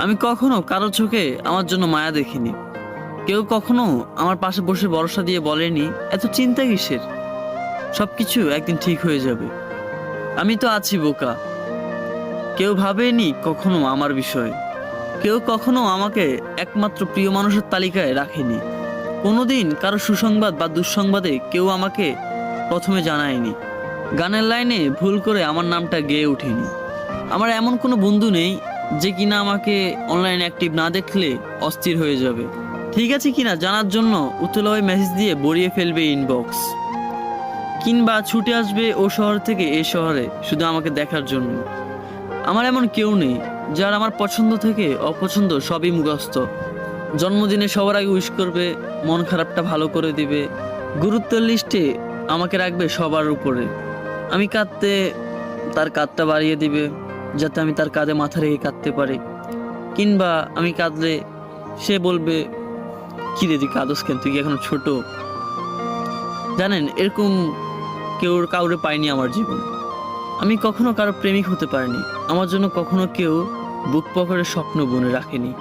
আমি কখনো কারো চোখে আমার জন্য মায়া দেখিনি। কেউ কখনো আমার পাশে বসে ভরসা দিয়ে বলেনি এত চিন্তা কিসের, সবকিছু একদিন ঠিক হয়ে যাবে। আমি তো আছি বোকা। কেউ ভাবেনি কখনো আমার বিষয়ে। কেউ কখনো আমাকে একমাত্র প্রিয় মানুষের তালিকায় রাখেনি। কোনোদিন কারো সুসংবাদ বা দুঃসংবাদে কেউ আমাকে প্রথমে জানায়নি। গানের লাইনে ভুল করে আমার নামটা গেয়ে ওঠেনি। আমার এমন কোনো বন্ধু নেই যে কিনা আমাকে অনলাইন অ্যাক্টিভ না দেখলে অস্থির হয়ে যাবে, ঠিক আছে কিনা জানার জন্য উতলা মেসেজ দিয়ে ভরিয়ে ফেলবে ইনবক্স, কিংবা ছুটে আসবে ও শহর থেকে এ শহরে শুধু আমাকে দেখার জন্য। আমার এমন কেউ নেই যার আমার পছন্দ থেকে অপছন্দ সবই মুখস্থ। জন্মদিনে সবার আগে উইশ করবে, মন খারাপটা ভালো করে দিবে, গুরুত্বের লিস্টে আমাকে রাখবে সবার উপরে। আমি কাঁদতে তার কাঁধটা বাড়িয়ে দিবে যাতে আমি তার কাঁধে মাথা রেখে কাঁদতে পারি, কিংবা আমি কাঁদলে সে বলবে কি রে তুই কাঁদস কেন, তুই কি এখনো ছোট। জানেন, এরকম কাউরে পাইনি আমার জীবন। আমি কখনো কারো প্রেমিক হতে পারিনি। আমার জন্য কখনো কেউ বুক পকেটে স্বপ্ন বুনে রাখেনি।